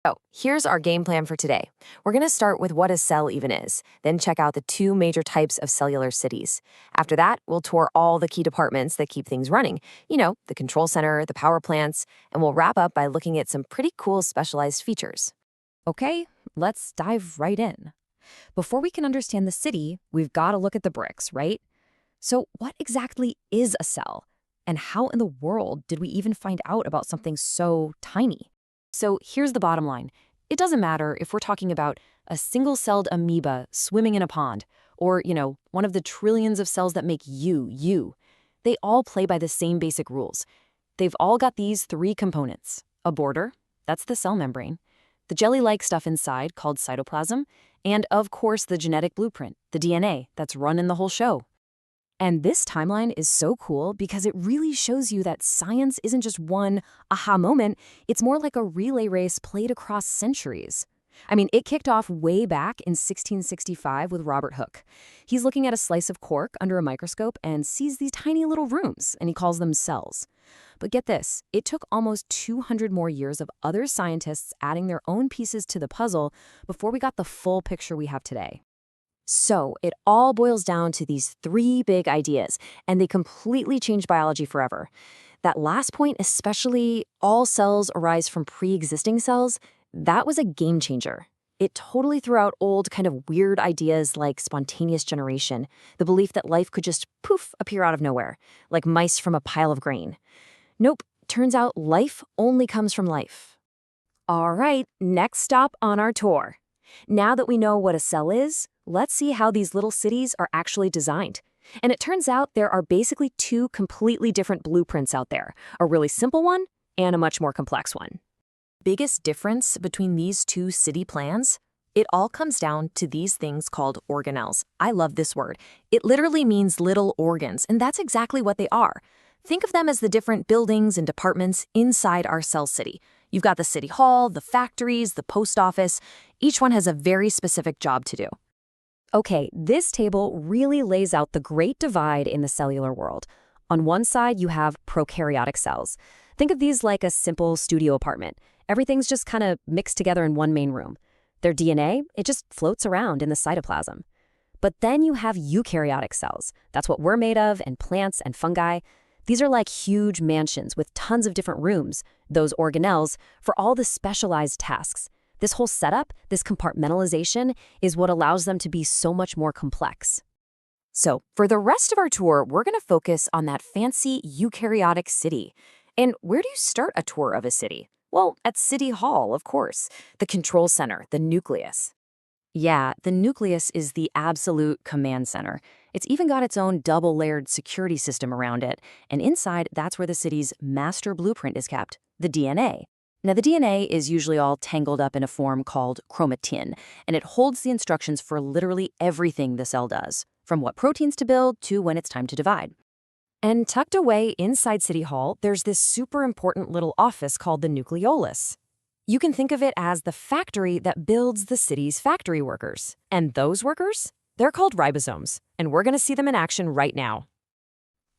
So, here's our game plan for today. We're going to start with what a cell even is, then check out the two major types of cellular cities. After that, we'll tour all the key departments that keep things running, the control center, the power plants, and we'll wrap up by looking at some pretty cool specialized features. Okay, let's dive right in. Before we can understand the city, we've got to look at the bricks, right? So, what exactly is a cell? And how in the world did we even find out about something so tiny? So, here's the bottom line. It doesn't matter if we're talking about a single-celled amoeba swimming in a pond, or, one of the trillions of cells that make you. They all play by the same basic rules. They've all got these three components: a border, that's the cell membrane, the jelly-like stuff inside called cytoplasm, and of course the genetic blueprint, the DNA, that's running the whole show. And this timeline is so cool because it really shows you that science isn't just one aha moment, it's more like a relay race played across centuries. I mean, it kicked off way back in 1665 with Robert Hooke. He's looking at a slice of cork under a microscope and sees these tiny little rooms, and he calls them cells. But get this, it took almost 200 more years of other scientists adding their own pieces to the puzzle before we got the full picture we have today. So it all boils down to these three big ideas, and they completely change biology forever. That last point, especially all cells arise from pre-existing cells, that was a game changer. It totally threw out old kind of weird ideas like spontaneous generation, the belief that life could just poof appear out of nowhere, like mice from a pile of grain. Nope, turns out life only comes from life. All right, next stop on our tour. Now that we know what a cell is, let's see how these little cities are actually designed. And it turns out there are basically two completely different blueprints out there, a really simple one and a much more complex one. Biggest difference between these two city plans? It all comes down to these things called organelles. I love this word. It literally means little organs, and that's exactly what they are. Think of them as the different buildings and departments inside our cell city. You've got the city hall, the factories, the post office. Each one has a very specific job to do. Okay, this table really lays out the great divide in the cellular world. On one side, you have prokaryotic cells. Think of these like a simple studio apartment. Everything's just kind of mixed together in one main room. Their DNA, it just floats around in the cytoplasm. But then you have eukaryotic cells. That's what we're made of, and plants and fungi. These are like huge mansions with tons of different rooms, those organelles, for all the specialized tasks. This whole setup, this compartmentalization, is what allows them to be so much more complex. So, for the rest of our tour, we're going to focus on that fancy eukaryotic city. And where do you start a tour of a city? Well, at City Hall, of course, the control center, the nucleus. Yeah, the nucleus is the absolute command center. It's even got its own double-layered security system around it, and inside, that's where the city's master blueprint is kept, the DNA. Now, the DNA is usually all tangled up in a form called chromatin, and it holds the instructions for literally everything the cell does, from what proteins to build to when it's time to divide. And tucked away inside City Hall, there's this super important little office called the nucleolus. You can think of it as the factory that builds the city's factory workers. And those workers? They're called ribosomes, and we're going to see them in action right now.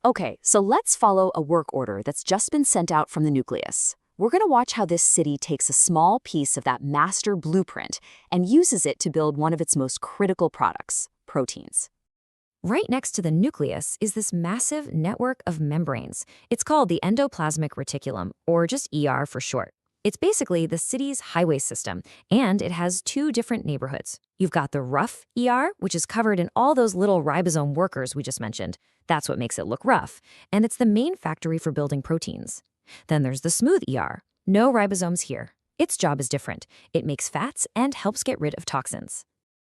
Okay, so let's follow a work order that's just been sent out from the nucleus. We're going to watch how this city takes a small piece of that master blueprint and uses it to build one of its most critical products, proteins. Right next to the nucleus is this massive network of membranes. It's called the endoplasmic reticulum, or just ER for short. It's basically the city's highway system, and it has two different neighborhoods. You've got the rough ER, which is covered in all those little ribosome workers we just mentioned. That's what makes it look rough, and it's the main factory for building proteins. Then there's the smooth ER. No ribosomes here. Its job is different. It makes fats and helps get rid of toxins.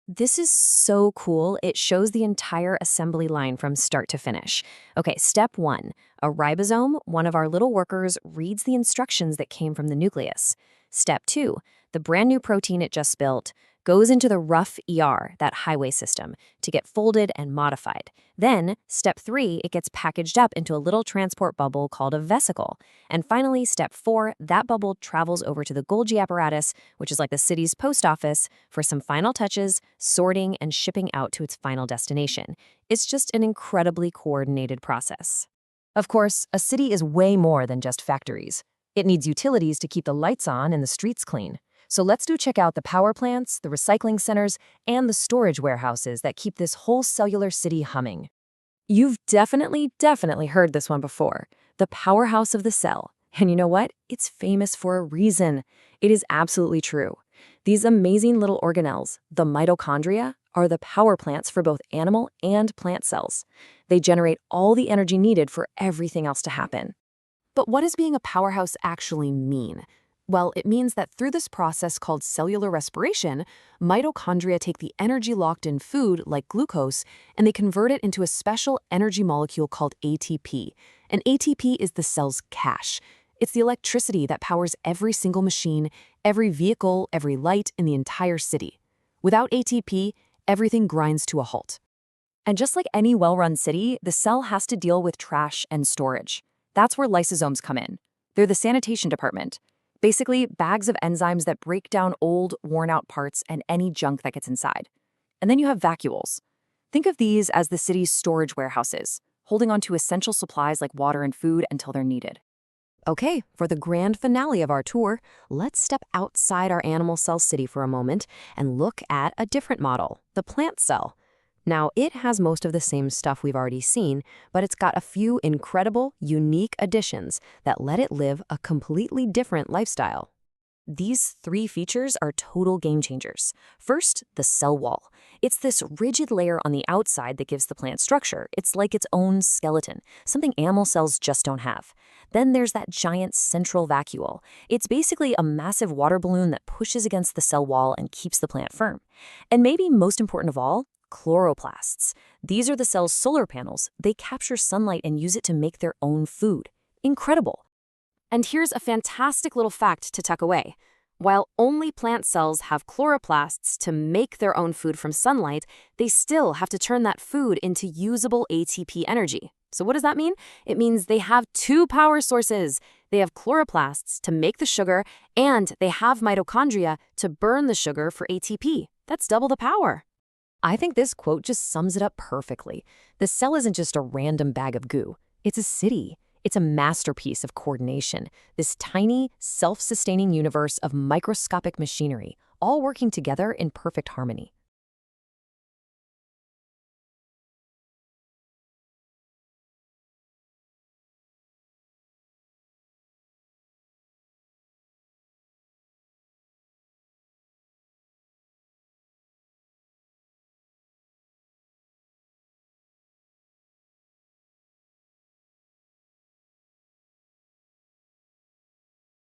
This is so cool. It shows the entire assembly line from start to finish. Okay, step 1. A ribosome, one of our little workers, reads the instructions that came from the nucleus. Step 2. The brand new protein it just built goes into the rough ER, that highway system, to get folded and modified. Then, step 3, it gets packaged up into a little transport bubble called a vesicle. And finally, step 4, that bubble travels over to the Golgi apparatus, which is like the city's post office, for some final touches, sorting, and shipping out to its final destination. It's just an incredibly coordinated process. Of course, a city is way more than just factories. It needs utilities to keep the lights on and the streets clean. So let's check out the power plants, the recycling centers, and the storage warehouses that keep this whole cellular city humming. You've definitely heard this one before. The powerhouse of the cell. And you know what? It's famous for a reason. It is absolutely true. These amazing little organelles, the mitochondria, are the power plants for both animal and plant cells. They generate all the energy needed for everything else to happen. But what does being a powerhouse actually mean? Well, it means that through this process called cellular respiration, mitochondria take the energy locked in food, like glucose, and they convert it into a special energy molecule called ATP. And ATP is the cell's cash. It's the electricity that powers every single machine, every vehicle, every light in the entire city. Without ATP, everything grinds to a halt. And just like any well-run city, the cell has to deal with trash and storage. That's where lysosomes come in. They're the sanitation department. Basically, bags of enzymes that break down old, worn-out parts and any junk that gets inside. And then you have vacuoles. Think of these as the city's storage warehouses, holding on to essential supplies like water and food until they're needed. Okay, for the grand finale of our tour, let's step outside our animal cell city for a moment and look at a different model, the plant cell. Now, it has most of the same stuff we've already seen, but it's got a few incredible, unique additions that let it live a completely different lifestyle. These three features are total game changers. First, the cell wall. It's this rigid layer on the outside that gives the plant structure. It's like its own skeleton, something animal cells just don't have. Then there's that giant central vacuole. It's basically a massive water balloon that pushes against the cell wall and keeps the plant firm. And maybe most important of all, chloroplasts. These are the cell's solar panels. They capture sunlight and use it to make their own food. Incredible. And here's a fantastic little fact to tuck away. While only plant cells have chloroplasts to make their own food from sunlight, they still have to turn that food into usable ATP energy. So what does that mean? It means they have two power sources. They have chloroplasts to make the sugar, and they have mitochondria to burn the sugar for ATP. That's double the power. I think this quote just sums it up perfectly. The cell isn't just a random bag of goo. It's a city. It's a masterpiece of coordination, this tiny, self-sustaining universe of microscopic machinery, all working together in perfect harmony.